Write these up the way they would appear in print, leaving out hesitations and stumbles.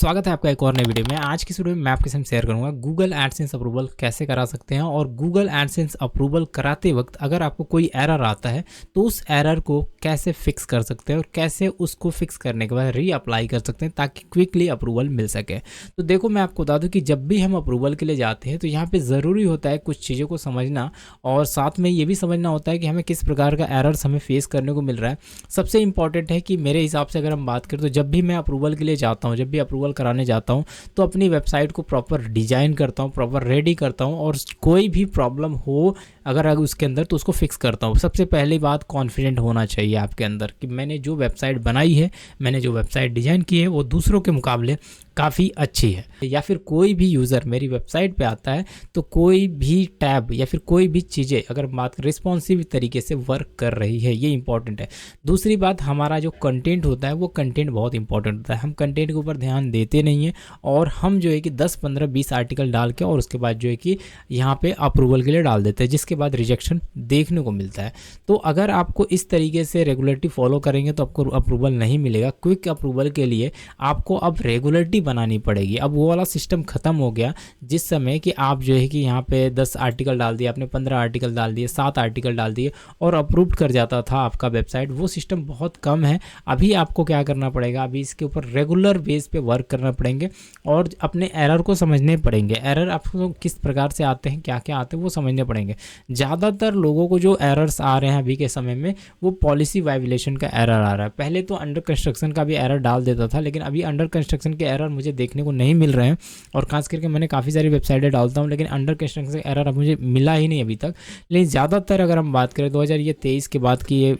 स्वागत है आपका एक और नई वीडियो में। आज की वीडियो में मैं आपके साथ शेयर करूंगा गूगल एडसेंस अप्रूवल कैसे करा सकते हैं, और गूगल एडसेंस अप्रूवल कराते वक्त अगर आपको कोई एरर आता है तो उस एरर को कैसे फिक्स कर सकते हैं और कैसे उसको फिक्स करने के बाद री अप्लाई कर सकते हैं ताकि क्विकली अप्रूवल मिल सके। तो देखो, मैं आपको बता दूं कि जब भी हम अप्रूवल के लिए जाते हैं तो यहाँ पे ज़रूरी होता है कुछ चीज़ों को समझना, और साथ में ये भी समझना होता है कि हमें किस प्रकार का एरर्स हमें फेस करने को मिल रहा है। सबसे इंपॉर्टेंट है कि मेरे हिसाब से अगर हम बात करें तो जब भी मैं अप्रूवल के लिए जाता हूँ, जब भी अप्रूवल कराने जाता हूँ तो अपनी वेबसाइट को प्रॉपर डिजाइन करता हूँ, प्रॉपर रेडी करता हूँ, और कोई भी प्रॉब्लम हो अगर उसके अंदर तो उसको फिक्स करता हूँ। सबसे पहली बात, कॉन्फिडेंट होना चाहिए आपके अंदर कि मैंने जो वेबसाइट बनाई है, मैंने जो वेबसाइट डिज़ाइन की है वो दूसरों के मुकाबले काफ़ी अच्छी है। या फिर कोई भी यूज़र मेरी वेबसाइट पे आता है तो कोई भी टैब या फिर कोई भी चीज़ें अगर बात रिस्पॉन्सिव तरीके से वर्क कर रही है, ये इंपॉर्टेंट है। दूसरी बात, हमारा जो कंटेंट होता है वो कंटेंट बहुत इंपॉर्टेंट होता है। हम कंटेंट के ऊपर ध्यान देते नहीं हैं और हम जो है कि 10, 15, 20 आर्टिकल डाल के और उसके बाद जो है कि यहाँ पे अप्रूवल के लिए डाल देते हैं, जिसके बाद रिजेक्शन देखने को मिलता है। तो अगर आपको इस तरीके से रेगुलरिटी फॉलो करेंगे तो आपको अप्रूवल नहीं मिलेगा। क्विक अप्रूवल के लिए आपको अब रेगुलरिटी बनानी पड़ेगी। अब वो वाला सिस्टम ख़त्म हो गया जिस समय कि आप जो है कि यहाँ पे 10 आर्टिकल डाल दिए, आपने 15 आर्टिकल डाल दिए, 7 आर्टिकल डाल दिए और अप्रूव्ड कर जाता था आपका वेबसाइट। वो सिस्टम बहुत कम है। अभी आपको क्या करना पड़ेगा, अभी इसके ऊपर रेगुलर बेस पे वर्क करना पड़ेंगे और अपने एरर को समझने पड़ेंगे। एरर आपको किस प्रकार से आते हैं, क्या क्या आते हैं वो समझने पड़ेंगे। ज़्यादातर लोगों को जो एरर्स आ रहे हैं अभी के समय में वो पॉलिसी वायलेशन का एरर आ रहा है। पहले तो अंडर कंस्ट्रक्शन का भी एरर डाल देता था, लेकिन अभी अंडर कंस्ट्रक्शन के एरर मुझे देखने को नहीं मिल रहे हैं। और खास करके मैंने काफ़ी सारी वेबसाइटें डालता हूँ लेकिन अंडर कंस्ट्रक्शन का एरर अब मुझे मिला ही नहीं अभी तक। लेकिन ज़्यादातर अगर हम बात करें 2023 के बाद की ये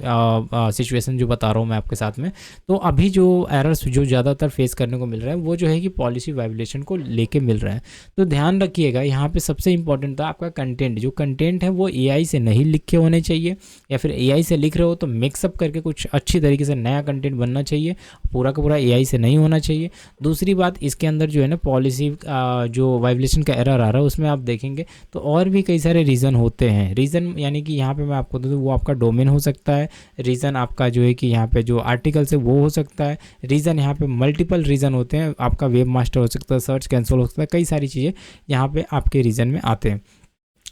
सिचुएशन जो बता रहा हूँ मैं आपके साथ में, तो अभी जो एरर्स जो ज़्यादातर फेस करने को मिल रहा है वो जो है कि पॉलिसी वायलेशन को लेके मिल रहा है। तो ध्यान रखिएगा, यहाँ पे सबसे इंपॉर्टेंट था आपका कंटेंट। जो कंटेंट है वो एआई से नहीं लिखे होने चाहिए, या फिर एआई से लिख रहे हो तो मिक्सअप करके कुछ अच्छी तरीके से नया कंटेंट बनना चाहिए, पूरा का पूरा एआई से नहीं होना चाहिए। दूसरी बात, इसके अंदर जो है ना पॉलिसी जो वायलेशन का एरर आ रहा है उसमें आप देखेंगे तो और भी कई सारे रीज़न होते हैं। रीज़न यानी कि यहाँ पे मैं आपको दूँ वो आपका डोमेन हो सकता है, रीज़न आपका जो है कि यहाँ पे जो आर्टिकल्स है वो हो सकता है, रीज़न यहाँ पे मल्टीपल रीज़न होते हैं, आपका वेब मास्टर हो सकता है, सर्च कैंसिल हो सकता है, कई सारी चीज़ें यहाँ पे आपके रीज़न में आते हैं।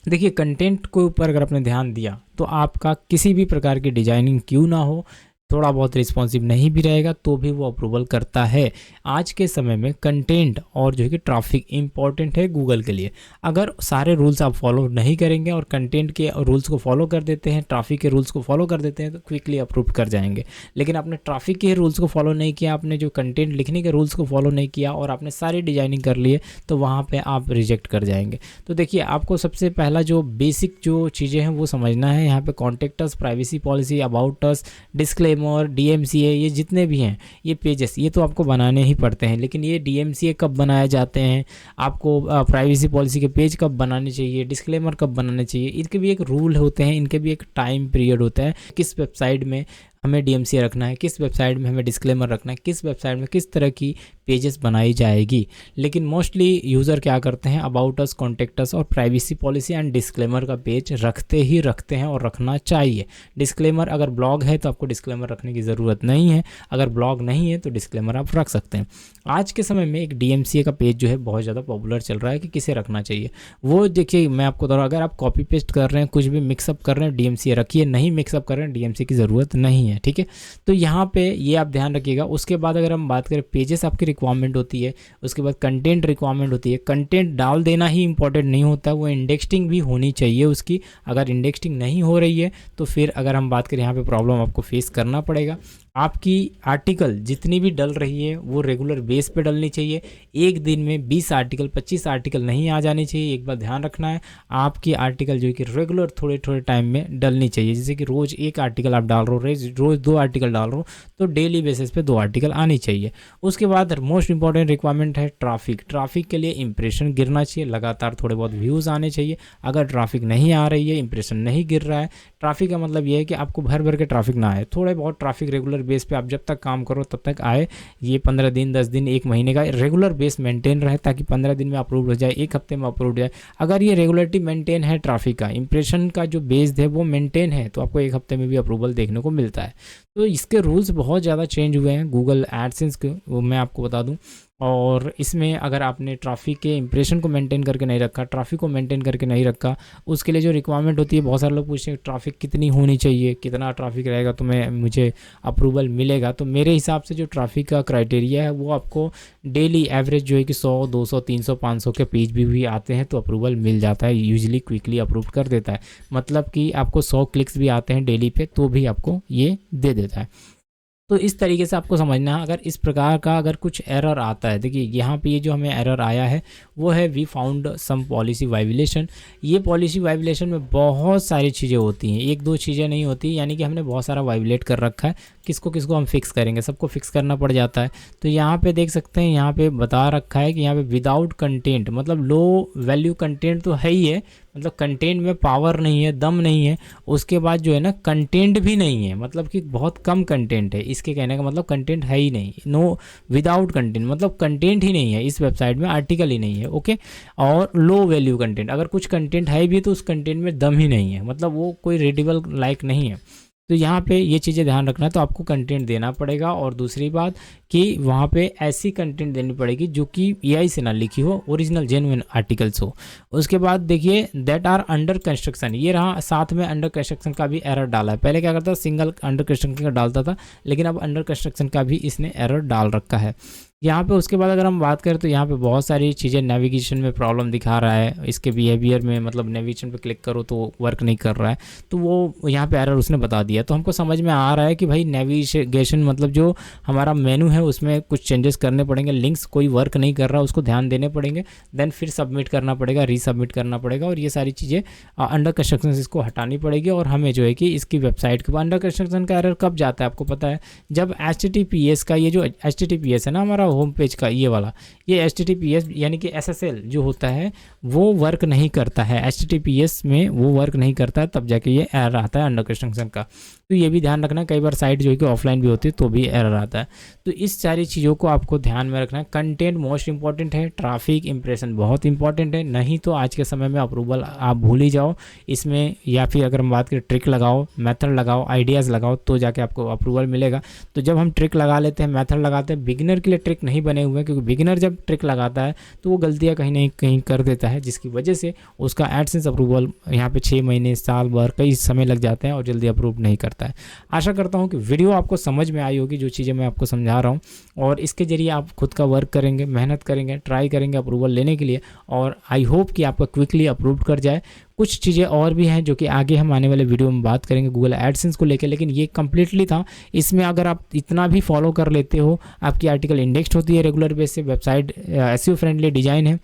देखिए, कंटेंट के ऊपर अगर आपने ध्यान दिया तो आपका किसी भी प्रकार की डिजाइनिंग क्यों ना हो, थोड़ा बहुत रिस्पॉन्सिव नहीं भी रहेगा तो भी वो अप्रूवल करता है। आज के समय में कंटेंट और जो है कि ट्रैफिक इंपॉर्टेंट है गूगल के लिए। अगर सारे रूल्स आप फॉलो नहीं करेंगे और कंटेंट के रूल्स को फॉलो कर देते हैं, ट्रैफिक के रूल्स को फॉलो कर देते हैं तो क्विकली अप्रूव कर जाएंगे। लेकिन आपने ट्रैफिक के रूल्स को फॉलो नहीं किया, आपने जो कंटेंट लिखने के रूल्स को फॉलो नहीं किया और आपने सारी डिजाइनिंग कर लिए तो वहाँ पर आप रिजेक्ट कर जाएंगे। तो देखिए, आपको सबसे पहला जो बेसिक जो चीज़ें हैं वो समझना है। यहाँ पे contact us, privacy policy, about us, disclaimer और DMCA, ये जितने भी हैं ये पेजेस, ये तो आपको बनाने ही पड़ते हैं। लेकिन ये DMCA कब बनाए जाते हैं, आपको प्राइवेसी पॉलिसी के पेज कब बनाने चाहिए, डिस्क्लेमर कब बनाने चाहिए, इनके भी एक रूल होते हैं, इनके भी एक टाइम पीरियड होता है। किस वेबसाइट में हमें DMCA रखना है, किस वेबसाइट में हमें डिस्क्लेमर रखना है, किस वेबसाइट में किस तरह की पेजेस बनाई जाएगी। लेकिन मोस्टली यूज़र क्या करते हैं, अबाउट अस, कॉन्टेक्ट अस और प्राइवेसी पॉलिसी एंड डिस्क्लेमर का पेज रखते ही रखते हैं और रखना चाहिए। डिस्क्लेमर, अगर ब्लॉग है तो आपको डिस्क्लेमर रखने की ज़रूरत नहीं है, अगर ब्लॉग नहीं है तो डिस्क्लेमर आप रख सकते हैं। आज के समय में एक DMCA का पेज जो है बहुत ज़्यादा पॉपुलर चल रहा है कि किसे रखना चाहिए। वो देखिए, मैं आपको बता रहा हूँ, अगर आप कॉपी पेस्ट कर रहे हैं, कुछ भी मिक्सअप कर रहे हैं, DMCA रखिए, नहीं मिक्सअप कर रहे हैं DMCA की ज़रूरत नहीं है। ठीक है, तो यहाँ पे ये आप ध्यान रखिएगा। उसके बाद अगर हम बात करें, पेजेस आपकी रिक्वायरमेंट होती है, उसके बाद कंटेंट रिक्वायरमेंट होती है। कंटेंट डाल देना ही इंपॉर्टेंट नहीं होता, वो इंडेक्सिंग भी होनी चाहिए उसकी। अगर इंडेक्सिंग नहीं हो रही है तो फिर अगर हम बात करें यहाँ पे प्रॉब्लम आपको फेस करना पड़ेगा। आपकी आर्टिकल जितनी भी डल रही है वो रेगुलर बेस पे डलनी चाहिए। एक दिन में 20 आर्टिकल 25 आर्टिकल नहीं आ जानी चाहिए। एक बार ध्यान रखना है, आपकी आर्टिकल जो है कि रेगुलर थोड़े थोड़े टाइम में डलनी चाहिए। जैसे कि रोज़ एक आर्टिकल आप डाल रहे हो, रोज़ 2 आर्टिकल डाल रहे हो तो डेली बेसिस पे 2 आर्टिकल आनी चाहिए। उसके बाद मोस्ट इंपॉर्टेंट रिक्वायरमेंट है ट्रैफिक। ट्रैफिक के लिए इंप्रेशन गिरना चाहिए, लगातार थोड़े बहुत व्यूज़ आने चाहिए। अगर ट्रैफिक नहीं आ रही है, इंप्रेशन नहीं गिर रहा है, ट्रैफिक का मतलब ये है कि आपको भर भर के ट्रैफिक ना आए, थोड़े बहुत ट्रैफिक रेगुलर बेस पे आप जब तक काम करो तब तक आए। ये 15 दिन, 10 दिन, 1 महीने का रेगुलर बेस मेंटेन रहे ताकि 15 दिन में अप्रूव हो जाए, 1 हफ्ते में अप्रूव हो जाए। अगर ये रेगुलरिटी मेंटेन है, ट्रैफिक का इंप्रेशन का जो बेस है वो मेंटेन है, तो आपको 1 हफ्ते में भी अप्रूवल देखने को मिलता है। तो इसके रूल्स बहुत ज़्यादा चेंज हुए हैं गूगल एडसेंस के, वो मैं आपको बता दूं। और इसमें अगर आपने ट्रैफिक के इंप्रेशन को मेंटेन करके नहीं रखा, ट्रैफिक को मेंटेन करके नहीं रखा, उसके लिए जो रिक्वायरमेंट होती है, बहुत सारे लोग पूछते हैं ट्रैफिक कितनी होनी चाहिए, कितना ट्रैफिक रहेगा तो मुझे अप्रूवल मिलेगा। तो मेरे हिसाब से जो ट्रैफिक का क्राइटेरिया है वो आपको डेली एवरेज जो है कि 100, 200, 300, 500 के पेज भी आते हैं तो अप्रूवल मिल जाता है, यूजली क्विकली अप्रूव कर देता है। मतलब कि आपको 100 क्लिक्स भी आते हैं डेली पे तो भी आपको ये दे देता है। तो इस तरीके से आपको समझना है। अगर इस प्रकार का अगर कुछ एरर आता है, देखिए यहाँ पे ये जो हमें एरर आया है वो है we found some policy violation. ये पॉलिसी वाइलेशन में बहुत सारी चीज़ें होती हैं, एक दो चीज़ें नहीं होती, यानी कि हमने बहुत सारा वाइलेट कर रखा है। किसको किसको हम फिक्स करेंगे, सबको फिक्स करना पड़ जाता है। तो यहाँ पे देख सकते हैं, यहाँ पे बता रखा है कि यहाँ पे विदाउट कंटेंट, मतलब लो वैल्यू कंटेंट तो है ही है, मतलब कंटेंट में पावर नहीं है, दम नहीं है। उसके बाद जो है ना कंटेंट भी नहीं है, मतलब कि बहुत कम कंटेंट है। इसके कहने का मतलब कंटेंट है ही नहीं, नो विदाउट कंटेंट मतलब कंटेंट ही नहीं है इस वेबसाइट में, आर्टिकल ही नहीं है। ओके, और लो वैल्यू कंटेंट, अगर कुछ कंटेंट है भी तो उस कंटेंट में दम ही नहीं है, मतलब वो कोई रीडेबल लायक नहीं है। तो यहाँ पे ये चीज़ें ध्यान रखना है। तो आपको कंटेंट देना पड़ेगा, और दूसरी बात कि वहाँ पे ऐसी कंटेंट देनी पड़ेगी जो कि एआई से ना लिखी हो, ओरिजिनल जेन्युइन आर्टिकल्स हो। उसके बाद देखिए दैट आर अंडर कंस्ट्रक्शन, ये रहा, साथ में अंडर कंस्ट्रक्शन का भी एरर डाला है। पहले क्या करता था, सिंगल अंडर कंस्ट्रक्शन का डालता था, लेकिन अब अंडर कंस्ट्रक्शन का भी इसने एरर डाल रखा है यहाँ पे। उसके बाद अगर हम बात करें तो यहाँ पे बहुत सारी चीज़ें, नेविगेशन में प्रॉब्लम दिखा रहा है, इसके बिहेवियर में, मतलब नेविगेशन पे क्लिक करो तो वर्क नहीं कर रहा है, तो वो यहाँ पे एरर उसने बता दिया। तो हमको समझ में आ रहा है कि भाई नेविगेशन मतलब जो हमारा मेनू है उसमें कुछ चेंजेस करने पड़ेंगे, लिंक्स कोई वर्क नहीं कर रहा, उसको ध्यान देने पड़ेंगे, देन फिर सबमिट करना पड़ेगा, रीसबमिट करना पड़ेगा, और ये सारी चीज़ें अंडर कंस्ट्रक्शन इसको हटानी पड़ेगी। और हमें जो है कि इसकी वेबसाइट के बाद अंडर कंस्ट्रक्शन का एरर कब जाता है आपको पता है, जब HTTPS का, ये जो HTTPS है ना हमारा होम पेज का, ये वाला, ये HTTPS यानी कि SSL जो होता है वो वर्क नहीं करता है, HTTPS में वो वर्क नहीं करता है, तब जाके ये एरर आता है अंडर कंस्ट्रक्शन का। तो ये भी ध्यान रखना, कई बार साइट जो है कि ऑफलाइन भी होती है तो भी एरर आता है। तो इस सारी चीज़ों को आपको ध्यान में रखना है। कंटेंट मोस्ट इंपॉर्टेंट है, ट्रैफिक इंप्रेशन बहुत इंपॉर्टेंट है, नहीं तो आज के समय में अप्रूवल आप भूल ही जाओ इसमें। या फिर अगर हम बात करें ट्रिक लगाओ, मेथड लगाओ, आइडियाज़ लगाओ, तो जाके आपको अप्रूवल मिलेगा। तो जब हम ट्रिक लगा लेते हैं, मेथड लगाते हैं, बिगिनर के लिए ट्रिक नहीं बने हुए हैं, क्योंकि बिगिनर जब ट्रिक लगाता है तो वो गलतियाँ कहीं ना कहीं कर देता है, जिसकी वजह से उसका एडसेंस अप्रूवल यहाँ पे 6 महीने, साल भर, कई समय लग जाते हैं और जल्दी अप्रूव नहीं करता है। आशा करता हूँ कि वीडियो आपको समझ में आई होगी, जो चीज़ें मैं आपको समझा रहा हूँ, और इसके जरिए आप खुद का वर्क करेंगे, मेहनत करेंगे, ट्राई करेंगे अप्रूवल लेने के लिए, और आई होप कि आपका क्विकली अप्रूव कर जाए। कुछ चीज़ें और भी हैं जो कि आगे हम आने वाले वीडियो में बात करेंगे गूगल एडसेंस को लेकर, लेकिन ये कम्प्लीटली था। इसमें अगर आप इतना भी फॉलो कर लेते हो, आपकी आर्टिकल इंडेक्स्ड होती है रेगुलर बेस से, वेबसाइट एसईओ फ्रेंडली डिज़ाइन है,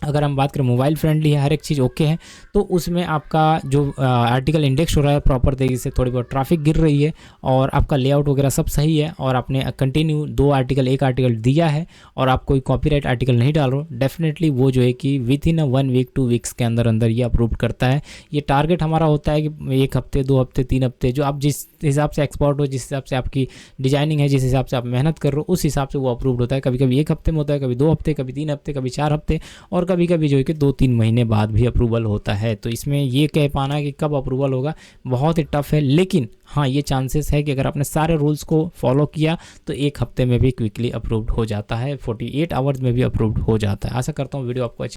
अगर हम बात करें मोबाइल फ्रेंडली है, हर एक चीज़ ओके है, तो उसमें आपका जो आर्टिकल इंडेक्स हो रहा है प्रॉपर तरीके से, थोड़ी बहुत ट्रैफिक गिर रही है, और आपका लेआउट वगैरह सब सही है, और आपने कंटिन्यू 2 आर्टिकल 1 आर्टिकल दिया है, और आप कोई कॉपीराइट आर्टिकल नहीं डाल रहे हो, डेफिनेटली वो जो है कि विद इन 1 वीक 2 वीक्स के अंदर अंदर ये अप्रूव करता है। ये टारगेट हमारा होता है कि 1 हफ्ते, 2 हफ्ते, 3 हफ्ते, जो आप जिस हिसाब से एक्सपर्ट हो, जिस हिसाब से आपकी डिजाइनिंग है, जिस हिसाब से आप मेहनत कर रहे हो, उस हिसाब से वो अप्रूव होता है। कभी कभी 1 हफ्ते में होता है, कभी 2 हफ्ते, कभी 3 हफ्ते, कभी 4 हफ्ते, और कभी कभी जो है कि 2-3 महीने बाद भी अप्रूवल होता है। तो इसमें ये कह पाना कि कब अप्रूवल होगा बहुत ही टफ है, लेकिन हाँ ये चांसेस है कि अगर आपने सारे रूल्स को फॉलो किया तो 1 हफ्ते में भी क्विकली अप्रूव्ड हो जाता है, 48 आवर्स में भी अप्रूव्ड हो जाता है। आशा करता हूँ वीडियो आपको अच्छी